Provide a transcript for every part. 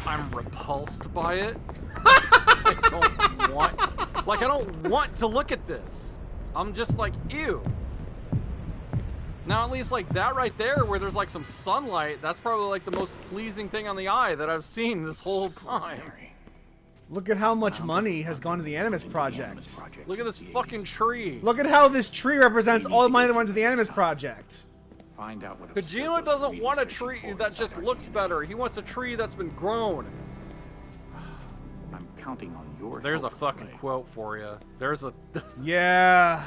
I'm repulsed by it. I don't want to look at this. I'm just like, ew. Now at least like that right there where there's like some sunlight, that's probably like the most pleasing thing on the eye that I've seen this whole time. Look at how much money has gone to the Animus Project. Look at this fucking tree. Look at how this tree represents all the money that went to the Animus Project. Find out what Kojima doesn't want a tree that just looks better. He wants a tree that's been grown. I'm counting on your There's a fucking quote for you. There's a... Yeah.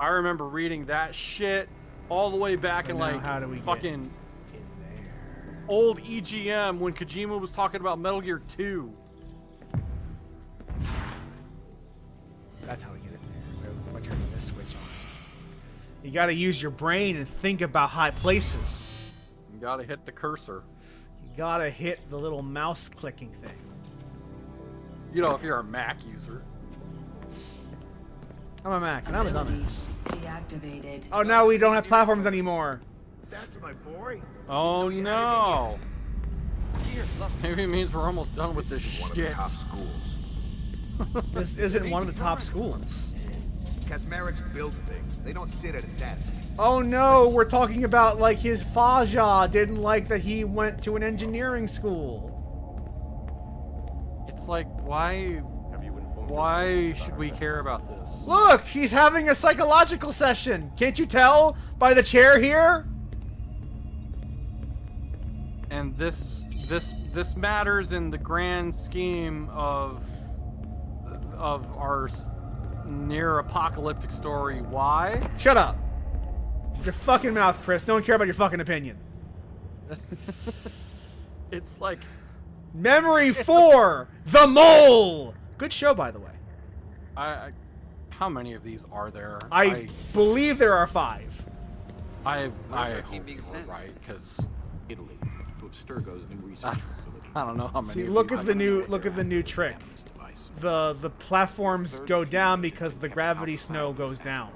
I remember reading that shit all the way back in like fucking old EGM when Kojima was talking about Metal Gear 2. That's how we get in there. By turning this switch on. You gotta use your brain and think about high places. You gotta hit the cursor. You gotta hit the little mouse clicking thing. You know, if you're a Mac user. I'm a Mac, and I'm a dumbass. Deactivated. Oh, now we don't have platforms anymore. That's my boy. Oh no. Maybe it means we're almost done with this shit. This isn't one of the top schools. Kazmariks build things. They don't sit at a desk. Oh no, we're talking about like his Faja didn't like that he went to an engineering school. It's like, why should we care about this? Look, he's having a psychological session. Can't you tell by the chair here? And this matters in the grand scheme of our near apocalyptic story. Why? Shut up. Your fucking mouth, Chris. Don't care about your fucking opinion. It's like Memory 4, The Mole. Good show, by the way. How many of these are there? I believe there are 5. I hope you were right, because Italy to Abstergo's new research facility. I don't know how many. See, of look these at the new trick. The platforms go down because the gravity snow goes down.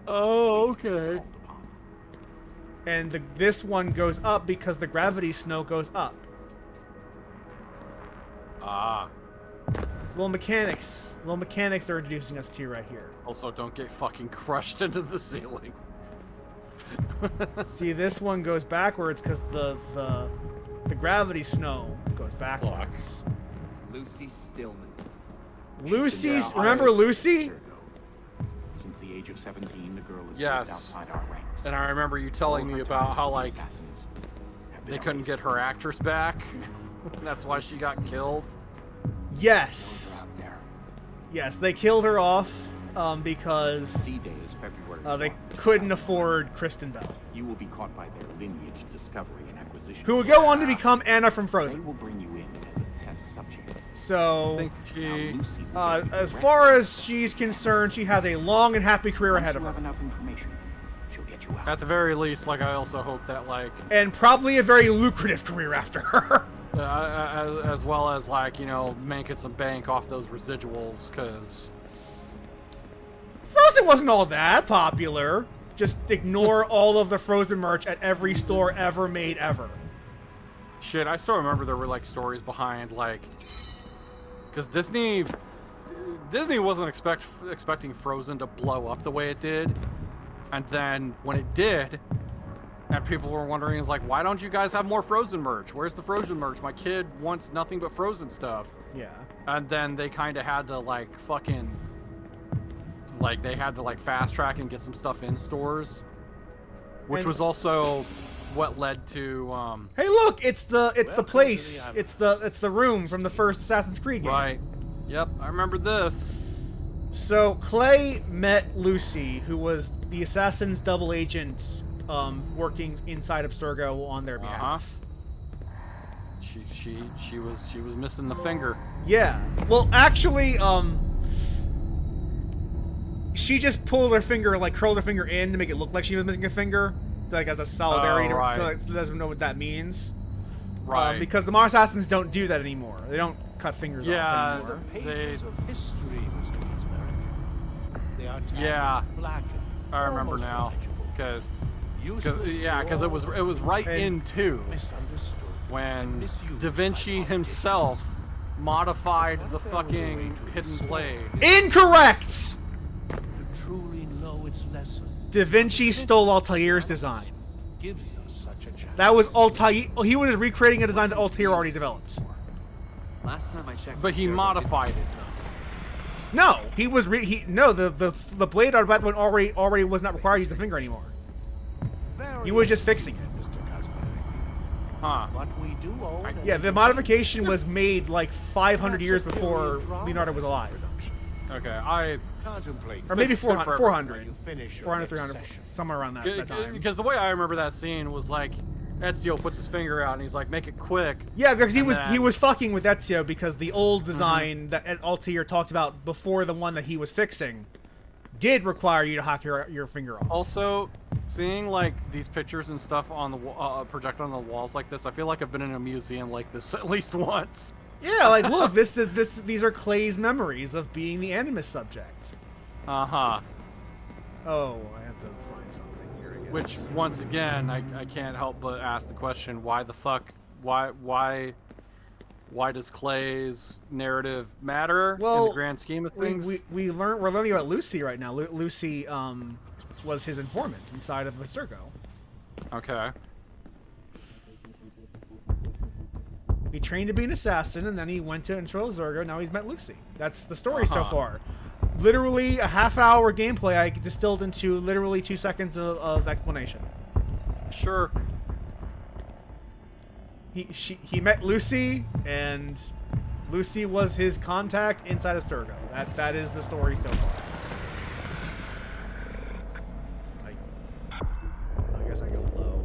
Oh, okay. And this one goes up because the gravity snow goes up. Ah. Little mechanics they're introducing us to right here. Also, don't get fucking crushed into the ceiling. See, this one goes backwards because the gravity snow goes backwards. Lucy Stillman. Lucy's, remember Lucy? Since the age of 17, the girl is Yes. outside our ranks. And I remember you telling me about how like they couldn't get her actress back. That's why she got killed. Yes. Yes, they killed her off because D-Day is February they couldn't afford Kristen Bell, You will be caught by their lineage discovery and acquisition. who would go on to become Anna from They Frozen. will bring you in as a test subject. So, I think she. Now, Lucy will get as direct far as access. she's concerned, she has a long and happy career Once ahead of you have her. enough information, she'll get you out. At the very least, like I also hope that like And probably a very lucrative career after her. as well as like, you know, making some bank off those residuals, because Frozen wasn't all that popular. Just ignore all of the Frozen merch at every store ever made ever. shit, I still remember there were like stories behind like, because Disney wasn't expecting Frozen to blow up the way it did, and then when it did, and people were wondering, it's like, why don't you guys have more Frozen merch? Where's the Frozen merch? My kid wants nothing but Frozen stuff. Yeah. And then they kind of had to like fucking, like they had to like fast track and get some stuff in stores, which And- was also what led to Hey, look! It's the place. It's the room from the first Assassin's Creed game. right. Yep, I remember this. So Clay met Lucy, who was the Assassin's double agent, working inside Abstergo on their behalf. She was missing the finger. Yeah. Well, actually, she just pulled her finger, like curled her finger in to make it look like she was missing a finger, like as a solidarity. Oh, right. So like, doesn't know what that means. Right. Because the Mars Assassins don't do that anymore. They don't cut fingers Yeah, off anymore. Pages of history, Mr. Kazmaric. They are tattered, Yeah. blackened, I remember almost now, illegible. because Useless it was right And- in two. misunderstood. when Misused Da Vinci by himself modified the What if there was a fucking way to hidden restore blade. Incorrect! To truly know its lesson Da Vinci stole Altair's design. gives us such a chance. That was Altair. He was recreating a design that Altair already developed. Last time I checked. But he Abstergo modified it. No, he was the blade on that one already was not required to use the finger anymore. He was just fixing it. Mr. Cosmetic. Huh. But we do own. an Yeah, the modification was made like 500 years before Leonardo was alive. Okay, Contemplate. Or maybe Good for 400, everyone. 400, You finish your 400, next 300, session. somewhere around that time. because the way I remember that scene was like Ezio puts his finger out and he's like, make it quick. Yeah, because he And was then- was fucking with Ezio because the old design that Altair talked about before the one that he was fixing did require you to hack your finger off. Also, seeing like these pictures and stuff on the projected on the walls like this, I feel like I've been in a museum like this at least once. Yeah, like look, these are Clay's memories of being the Animus subject. Uh-huh. Oh, I have to find something here. I guess. Which, once again, I can't help but ask the question: why the fuck? Why does Clay's narrative matter in Well, the grand scheme of things? we're learning about Lucy right now. Lucy was his informant inside of Abstergo. Okay. He trained to be an assassin, and then he went to Abstergo. Now he's met Lucy. That's the story so far. Literally a half-hour gameplay I distilled into literally 2 seconds of explanation. Sure. He met Lucy, and Lucy was his contact inside of Abstergo. That is the story so far. I guess I go low.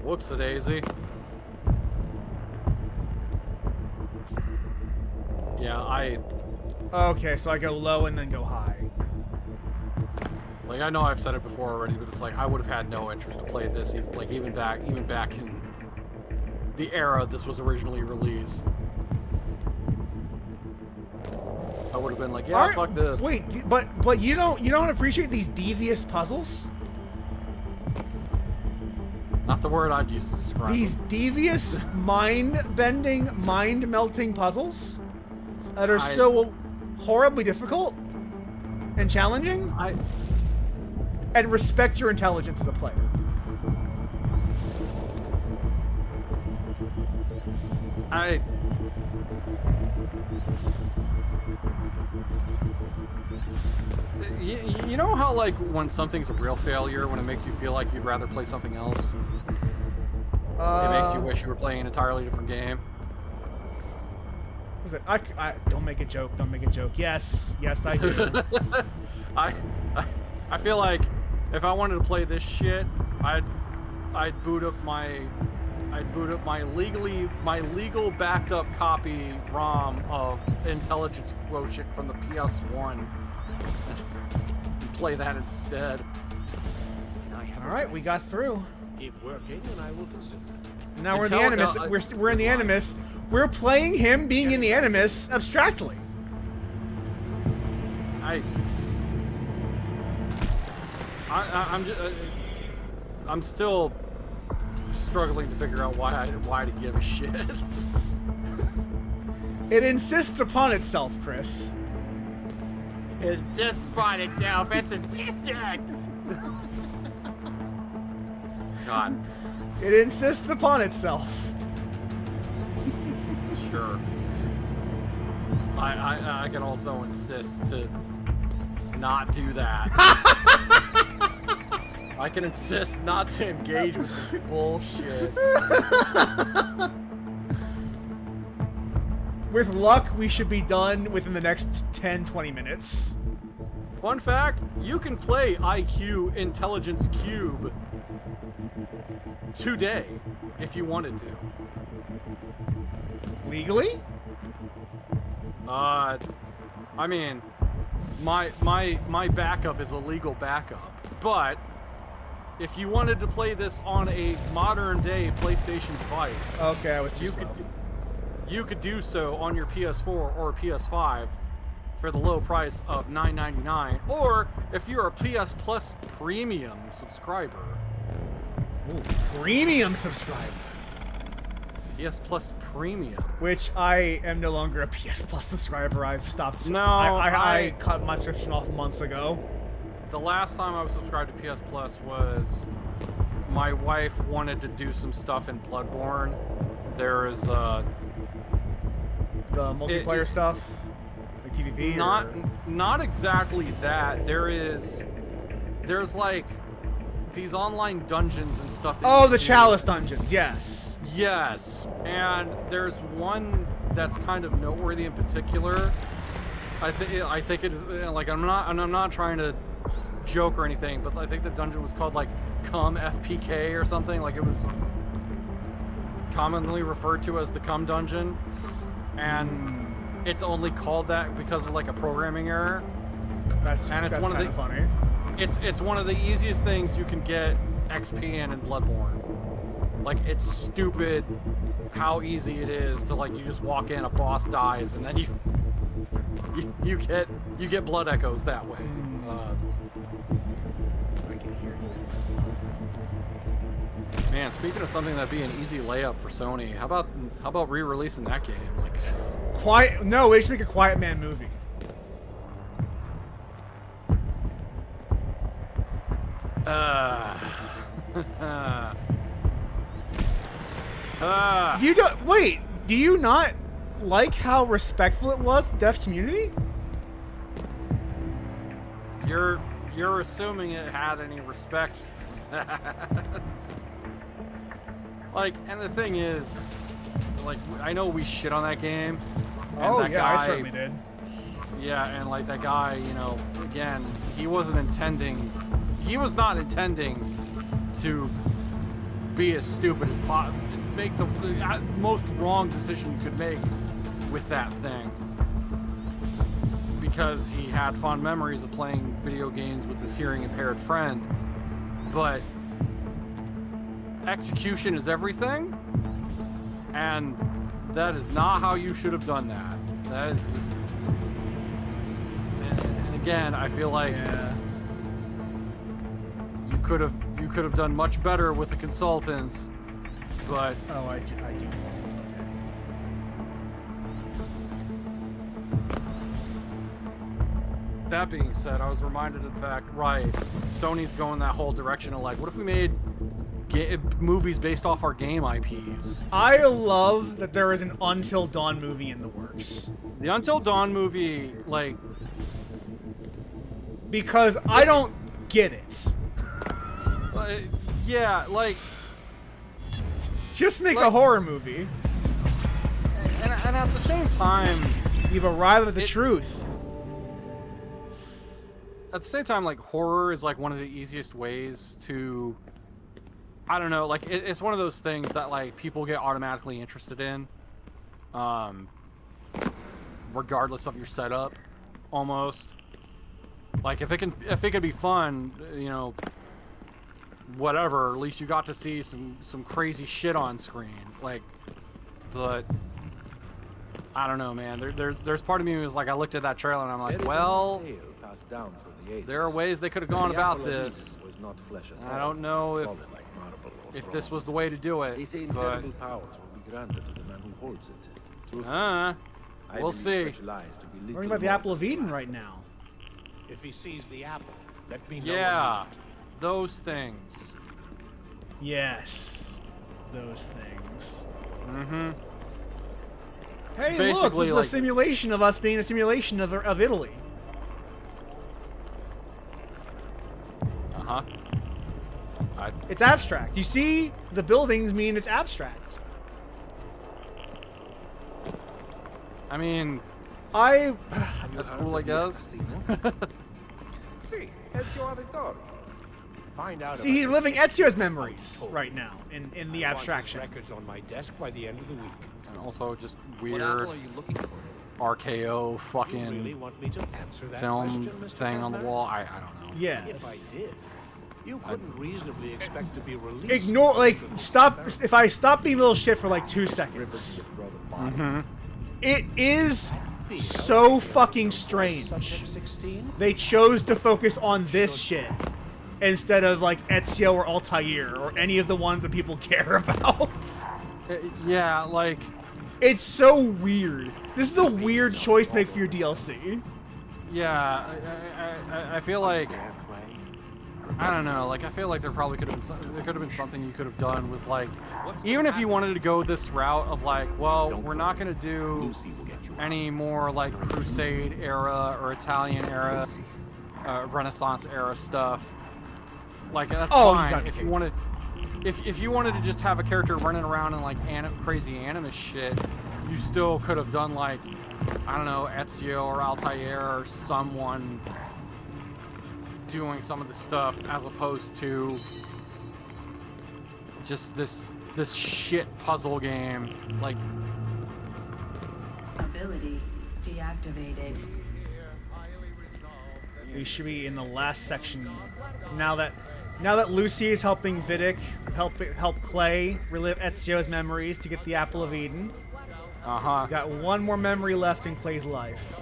Whoops-a-daisy. Yeah, Okay, so I go low and then go high. like I know I've said it before already, but it's like I would have had no interest to play this, even back in the era this was originally released. I would have been like, yeah, Alright, fuck this. Wait, but you don't appreciate these devious puzzles? Not the word I'd use to describe These them. devious, mind-bending, mind-melting puzzles that are I- so horribly difficult and challenging, and respect your intelligence as a player. You know how, like, when something's a real failure, when it makes you feel like you'd rather play something else? It makes you wish you were playing an entirely different game. Was it? I don't make a joke. Don't make a joke. Yes, I do. I feel like if I wanted to play this shit, I'd boot up my legal backed up copy ROM of Intelligence Quotient from the PS1 and play that instead. All right, we got through. Keep working, and I will consider it. Now we're in the Animus. We're in the Animus. We're playing him being in the Animus abstractly. I'm still struggling to figure out why to give a shit. It insists upon itself, Chris. It insists upon itself. It's insistent. God. It insists upon itself. Sure. I can also insist to not do that. I can insist not to engage with this bullshit. With luck, we should be done within the next 10-20 minutes. Fun fact, you can play IQ Intelligence Cube today if you wanted to. Legally? I mean, my backup is a legal backup, but if you wanted to play this on a modern day PlayStation device, Okay, I was too slow. you could do so on your PS4 or PS5 for the low price of $9.99, or if you're a PS Plus Premium subscriber, Ooh, premium subscriber. PS Plus Premium. Which I am no longer a PS Plus subscriber. I've stopped. No, I cut my subscription off months ago. The last time I was subscribed to PS Plus was my wife wanted to do some stuff in Bloodborne. There is the multiplayer stuff, like PvP. Not exactly that. There's like these online dungeons and stuff. Oh, the Chalice dungeons. Yes. Yes, and there's one that's kind of noteworthy in particular. I think it is like I'm not trying to joke or anything, but I think the dungeon was called like Cum FPK or something. Like it was commonly referred to as the Cum Dungeon, and it's only called that because of like a programming error. That's kind of funny. It's one of the easiest things you can get XP in Bloodborne. Like, it's stupid how easy it is to, like, you just walk in, a boss dies, and then you get blood echoes that way. I can hear you. Man, speaking of something that'd be an easy layup for Sony, how about re-releasing that game? Like, No, we should make a Quiet Man movie. Do you not like how respectful it was to the deaf community? You're assuming it had any respect for that. Like, and the thing is, like, I know we shit on that game. And that guy, I certainly did. Yeah, and like that guy, you know, again, he was not intending to be as stupid as possible, make the most wrong decision you could make with that thing, because he had fond memories of playing video games with his hearing impaired friend. But execution is everything, and that is not how you should have done that. That is just, and again, I feel like you could have done much better with the consultants, but I do. That being said, I was reminded of the fact, right, Sony's going that whole direction of like, what if we made movies based off our game IPs? I love that there is an Until Dawn movie in the works. The Until Dawn movie, like, because I don't get it. Yeah, like, just make a horror movie. And at the same time, you've arrived at the truth. At the same time, like, horror is like one of the easiest ways to, I don't know, like, it's one of those things that like people get automatically interested in, regardless of your setup, almost. Like, if it could be fun, you know, whatever, at least you got to see some crazy shit on screen. Like, but I don't know, man. There's part of me who's like, I looked at that trailer and I'm like, well, there are ways they could have gone about this. I don't know if this was the way to do it. But we'll see. Learning about the Apple of Eden right now. If he sees the apple, let me know. Yeah, those things. Yes, those things. Mm-hmm. Hey, basically, look, this is like, a simulation of us being a simulation of Italy. Uh-huh. It's abstract. You see, the buildings mean it's abstract. I mean, that's cool, I guess. See, he's living Ezio's memories right now in the abstraction. Records on my desk by the end of the week. And also just weird What apple are you looking for? RKO fucking Really want me to answer that film question, Mr. thing on the Esmer? wall. I don't know. Yes. If I did, you couldn't reasonably expect to be released. Ignore, like, stop. If I stop being a little shit for like 2 seconds. Mm-hmm. It is so fucking strange. They chose to focus on this shit instead of like Ezio or Altair or any of the ones that people care about. Yeah, like... It's so weird. This is a weird choice to make for your DLC. Yeah, I feel like... I don't know, like, I feel like there probably could have been something you could have done with, like... Even if you wanted to go this route of, like, well, we're not going to do any more, like, Crusade era or Italian era, Renaissance era stuff. Like, that's fine. If you wanted... If you wanted to just have a character running around in, like, crazy anime shit, you still could have done, like, I don't know, Ezio or Altair or someone doing some of the stuff as opposed to just this shit puzzle game. Like, ability deactivated. We should be in the last section now that Lucy is helping Vidic help Clay relive Ezio's memories to get the Apple of Eden. Got one more memory left in Clay's life.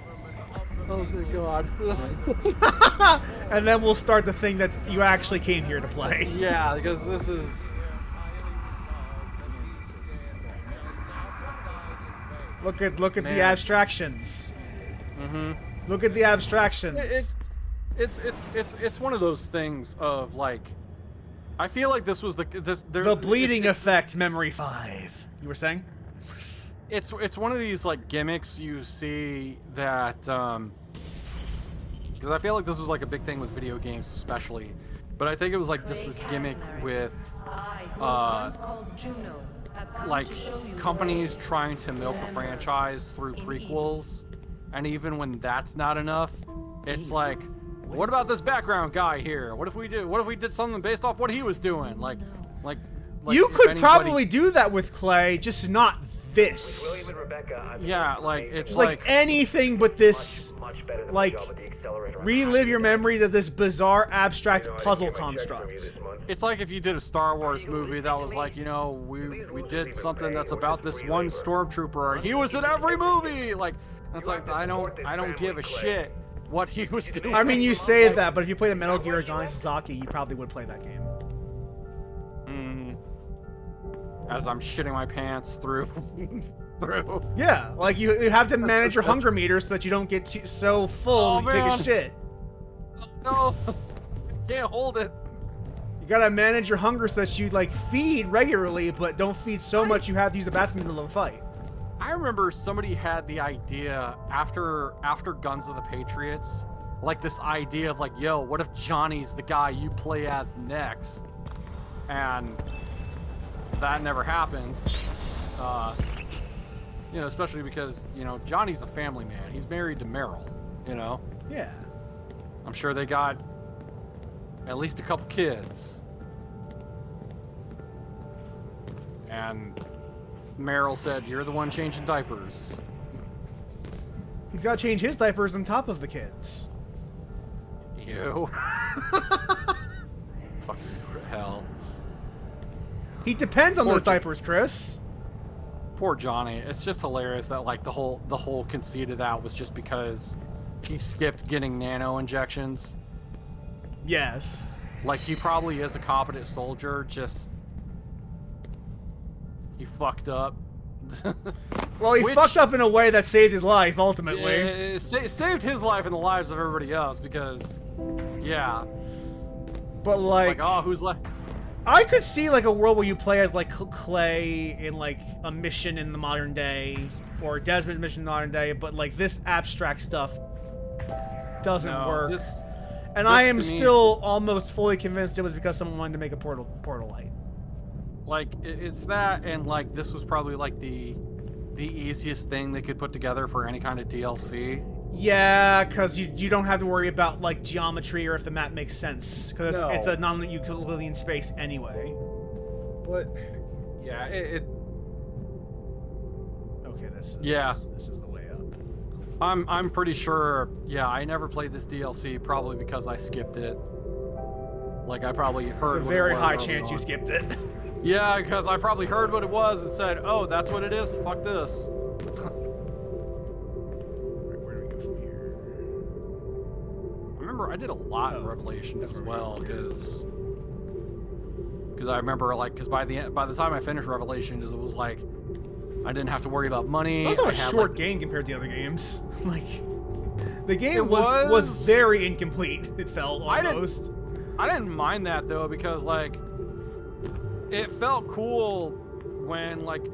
Oh my god. And then we'll start the thing that you actually came here to play. Yeah, because this is... Look at the abstractions. Look at the abstractions. It's one of those things of, like, I feel like this was the bleeding effect, Memory 5. You were saying? It's one of these, like, gimmicks you see that because I feel like this was like a big thing with video games especially, but I think it was like just this gimmick with like companies trying to milk a franchise through prequels, and even when that's not enough, it's like, what about this background guy here? What if we did something based off what he was doing? Like you could probably do that with Clay, just not this. Yeah, like it's like anything but this. Like, relive your memories as this bizarre abstract puzzle construct. It's like if you did a Star Wars movie that was like, you know, we did something that's about this one stormtrooper and he was in every movie. Like, it's like I don't give a shit what he was doing. I mean, you say that, but if you played a Metal Gear Johnny Sasaki, you probably would play that game. As I'm shitting my pants through. Yeah, like you have to manage your hunger meter so that you don't get so full you take a shit. No, can't hold it. You gotta manage your hunger so that you like feed regularly, but don't feed so much you have to use the bathroom in the middle of a fight. I remember somebody had the idea after Guns of the Patriots, like this idea of like, yo, what if Johnny's the guy you play as next? And that never happened. You know, especially because, you know, Johnny's a family man. He's married to Meryl, you know? Yeah. I'm sure they got at least a couple kids. And Meryl said, you're the one changing diapers. He's gotta change his diapers on top of the kids. You. Fucking hell. He depends on those diapers, Chris. Poor Johnny. It's just hilarious that like the whole conceit of that was just because he skipped getting nano injections. Yes. Like he probably is a competent soldier, just he fucked up. Well, he fucked up in a way that saved his life ultimately. It saved his life and the lives of everybody else because, yeah. But like oh, who's left? I could see like a world where you play as like Clay in like a mission in the modern day, or Desmond's mission in the modern day, but like this abstract stuff doesn't work. And I am still almost fully convinced it was because someone wanted to make a portal light. Like it's that, and like this was probably like the easiest thing they could put together for any kind of DLC. Yeah, because you don't have to worry about like geometry or if the map makes sense, because it's a non-Euclidean space anyway. What? Yeah, Okay, this is the way up. I'm pretty sure. Yeah, I never played this DLC probably because I skipped it. Like I probably heard. There's a very high chance you skipped it. Yeah, because I probably heard what it was and said, "Oh, that's what it is. Fuck this." I did a lot in Revelations as well, because because I remember like because by the time I finished Revelations, it was like I didn't have to worry about money. It was also a I had, short like, game compared to the other games. Like, the game It was was- very incomplete. It felt I didn't- almost. I didn't mind that though because like it felt cool when like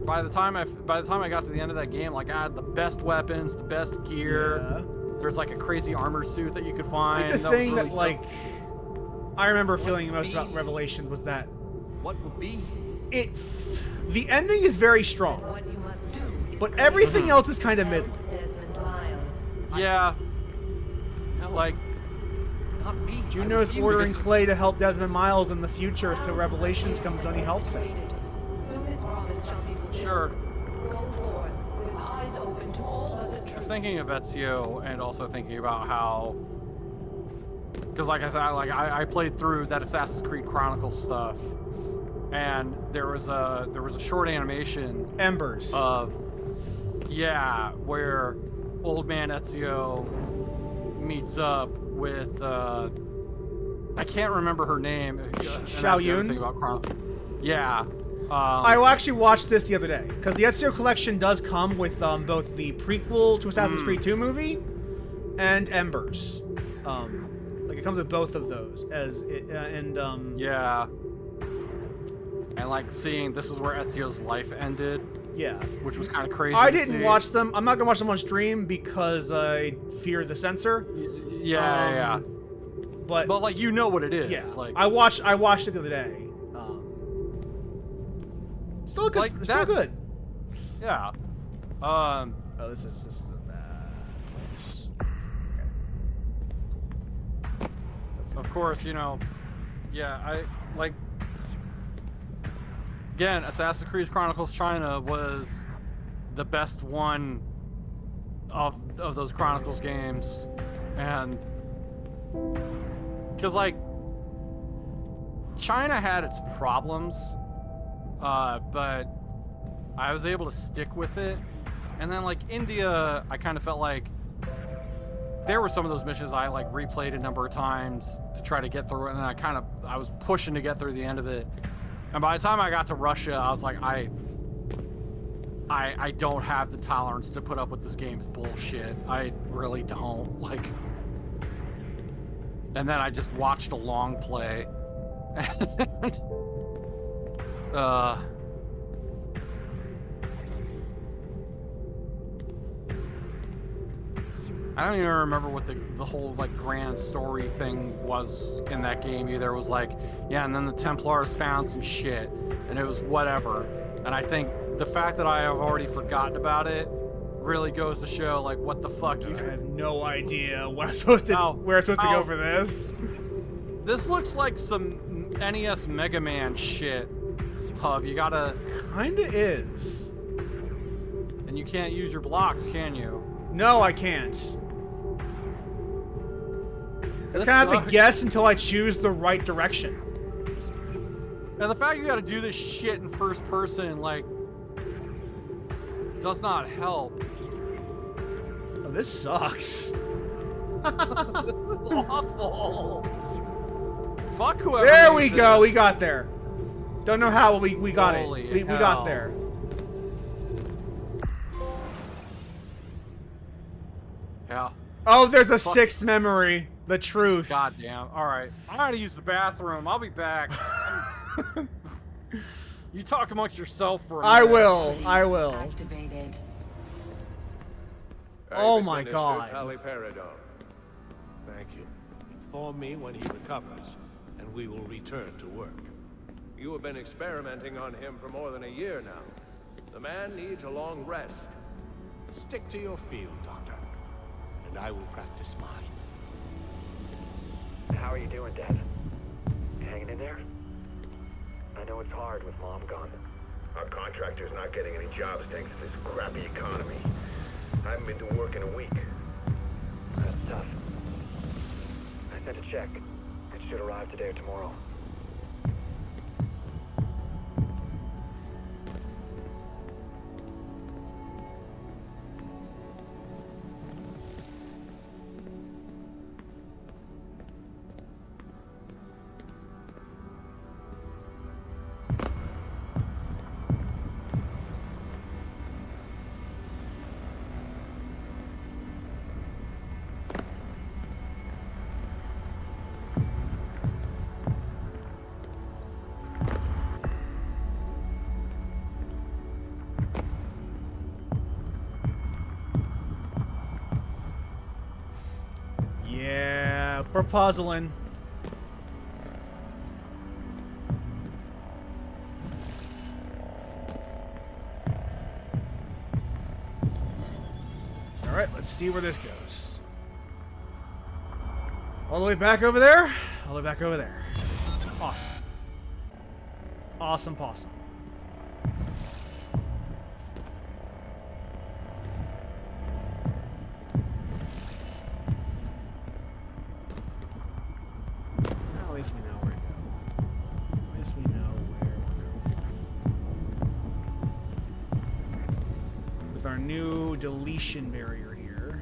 by the time I got to the end of that game, like I had the best weapons, the best gear. Yeah. There's like a crazy armor suit that you could find. Like the that was thing really that like I remember feeling would most be- about Revelations was that What would be? the ending is very strong, What you must do is but everything else is kind of help mid. Desmond Miles. Yeah, No, like not me. I Juno's refuse. ordering Clay to help Desmond Miles in the future, so Revelations comes when he helps him. Soon its promise shall be fulfilled. sure. Go forth with eyes open to all of the I was truth. thinking of Ezio and also thinking about how, because like I said, I played through that Assassin's Creed Chronicles stuff, and there was a short animation Embers. of where old man Ezio meets up with I can't remember her name. And that's the other Yun? thing about yeah. I actually watched this the other day because the Ezio collection does come with both the prequel to Assassin's Creed 2 movie and Embers. Like it comes with both of those Yeah. And like seeing this is where Ezio's life ended, yeah. which was kind of crazy. I to didn't see. watch them. I'm not gonna watch them on stream because I fear the censor. Yeah. But But like you know what it is. yeah, Like I watched it the other day. Still good. Like still that- good. yeah. Oh, this is a bad place. Okay. Of course, you know. Yeah, I like. Again, Assassin's Creed Chronicles China was the best one of those Chronicles games, and because like China had its problems, but I was able to stick with it, and then like India, I kind of felt like there were some of those missions I like replayed a number of times to try to get through it, and I was pushing to get through the end of it. And by the time I got to Russia, I was like, I don't have the tolerance to put up with this game's bullshit. I really don't. Like, and then I just watched a long play. And, I don't even remember what the whole like grand story thing was in that game either. It was like, yeah, and then the Templars found some shit, and it was whatever. And I think the fact that I have already forgotten about it really goes to show like what the fuck you. I have no idea what I'm supposed to where I'm supposed to go for this. This looks like some NES Mega Man shit, Hub. You gotta, Kinda is. and you can't use your blocks, can you? No, I can't. I This just kind of have sucks. to guess until I choose the right direction. And the fact you gotta do this shit in first person, like, does not help. Oh, this sucks. This is awful. Fuck whoever. There made we go. this. We got there. Don't know how we got Holy it. We got hell. there. Yeah. Oh, there's a sixth memory. The truth. Goddamn. All right. I gotta use the bathroom. I'll be back. You talk amongst yourself for a I minute. will. I will. Activated. Oh my god. Haliperidol. Thank you. Inform me when he recovers, and we will return to work. You have been experimenting on him for more than a year now. The man needs a long rest. Stick to your field, Doctor, and I will practice mine. How are you doing, Dad? Hanging in there? I know it's hard with Mom gone. Our contractor's not getting any jobs thanks to this crappy economy. I haven't been to work in a week. That's tough. I sent a check. It should arrive today or tomorrow. Yeah, we're puzzling. All right, let's see where this goes. All the way back over there. All the way back over there. Awesome. Awesome possum. At least we know where to go. At least we know where we're going. With our new deletion barrier here.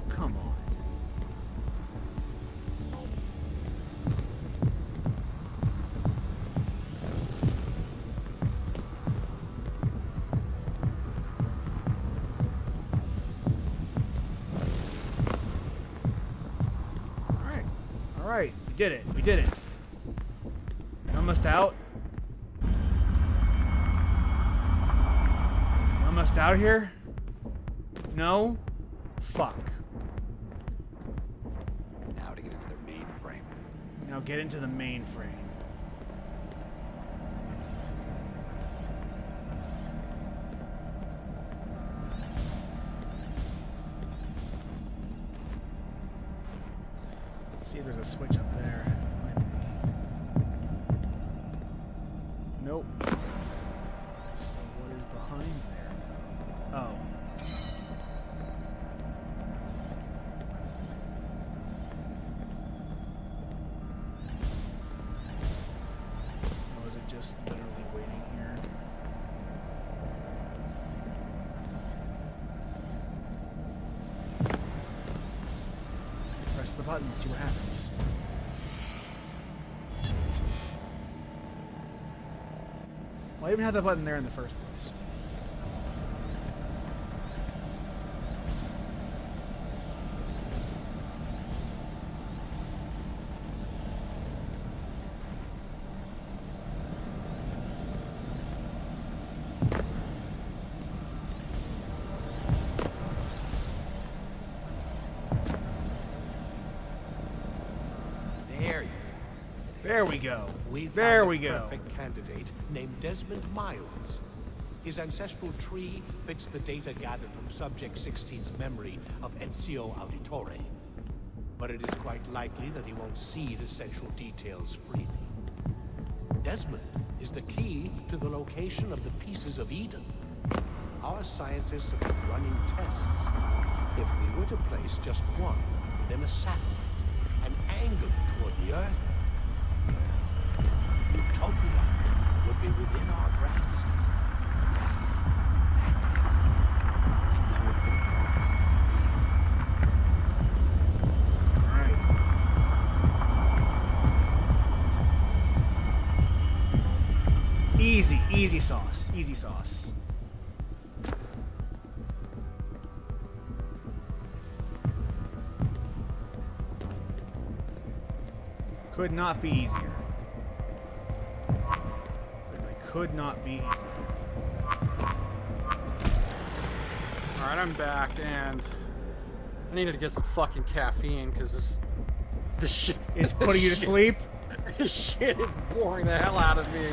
Come on. All right. We did it. We did it. Almost out. Almost out here? No? Fuck. Now to get into their mainframe. Now get into the mainframe. See if there's a switch up there. Might be. Nope. So what is behind there? Oh. Or is it just literally waiting here? Press the button, see what happens. Why even have that button there in the first place? There we go. There we go. Perfect candidate named Desmond Miles. His ancestral tree fits the data gathered from Subject 16's memory of Ezio Auditore. But it is quite likely that he won't see the essential details freely. Desmond is the key to the location of the pieces of Eden. Our scientists have been running tests. If we were to place just one within a satellite and angle it toward the Earth, Utopia would be within our grasp. Yes, that's it. I know what Alright. Easy, easy sauce. Easy sauce. Could not be easier. Could not be easier. Alright, I'm back, and I needed to get some fucking caffeine, because this shit... It's putting you to sleep? This shit is boring the hell out of me.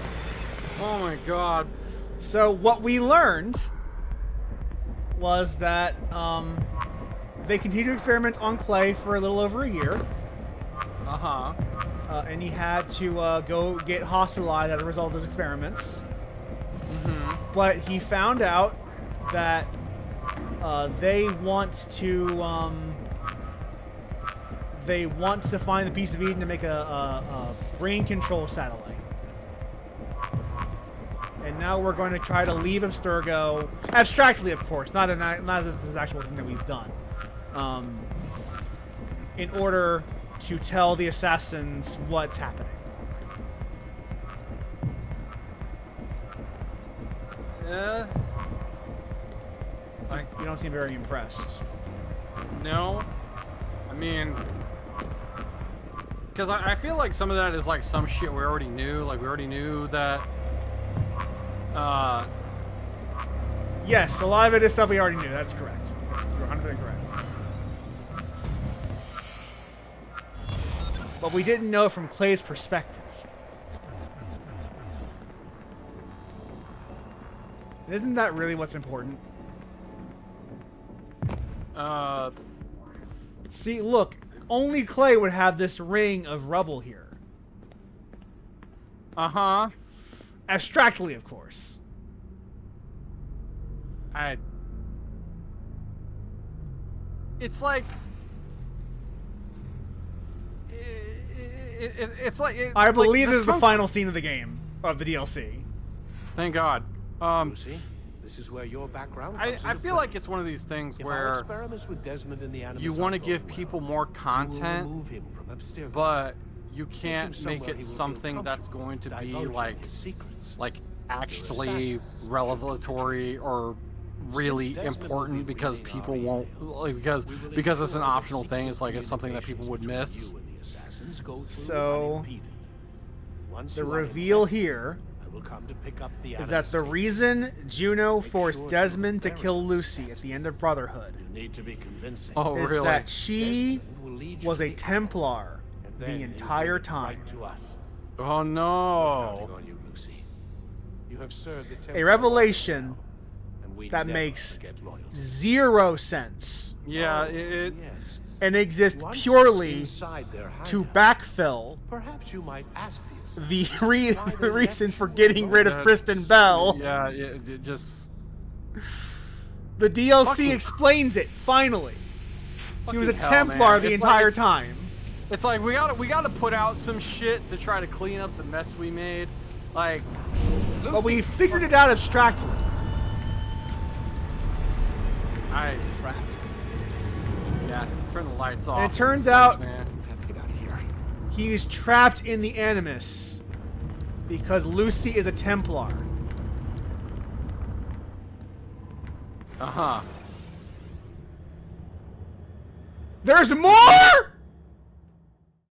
Oh my god. So what we learned was that they continued to experiment on Clay for a little over a year. Uh-huh. And he had to go get hospitalized as a result of those experiments. Mm-hmm. But he found out that they want to find the piece of Eden to make a brain control satellite. And now we're going to try to leave Abstergo, abstractly, of course, not as if this is actual thing that we've done, in order to tell the assassins what's happening. You don't seem very impressed. No. I mean, because I feel like some of that is like some shit we already knew. Like, we already knew that. Yes, a lot of it is stuff we already knew. That's correct. That's 100% correct. But we didn't know from Clay's perspective. Isn't that really what's important? See, look, only Clay would have this ring of rubble here. Uh-huh. Abstractly, of course. It's like... It's like... I believe this is the final scene of the game, of the DLC. Thank God. Lucy, this is where your background comes I into feel play. like it's one of these things If our where experiments with Desmond and the animals you want to aren't give going people well, more we will content, remove him from Abstergo. but you Take him can't make somewhere he it will feel something that's comfortable, going to be divulging like his secrets. actually assassins. revelatory or really Since Desmond will important be because reading people our won't emails, like, we will because it's an ensure that optional thing. secret It's like it's something that people would communications miss. between you and the assassins go through So, unimpeded. Once the you are reveal infected, here I will come to pick up the is that the anesthesia. reason Juno Make forced sure Desmond to very kill Lucy sensitive. at the end of Brotherhood You need to be convincing. Oh, is really? that she Desmond will lead you was to a the Templar and the then entire he'll bring it time. right to us. Oh Counting no! on you, Lucy. You have served the A Templar revelation well, and we that never makes forget loyalty. 0 sense Yeah, Oh, it yes. and exists Once purely inside their to hideout, backfill perhaps you might ask the the assassin why they reason left for you getting alone. rid of Yeah, Kristen Bell. yeah, it just The DLC Fucking- explains it finally. She was a Fucking hell, Templar man. the It's entire like- time. it's like we gotta put out some shit to try to clean up the mess we made. Like, But we figured it out abstractly. yeah, turn the lights off. And it in this turns place, out- man. I have to get out of here. He's trapped in the Animus because Lucy is a Templar. Uh-huh. There's more?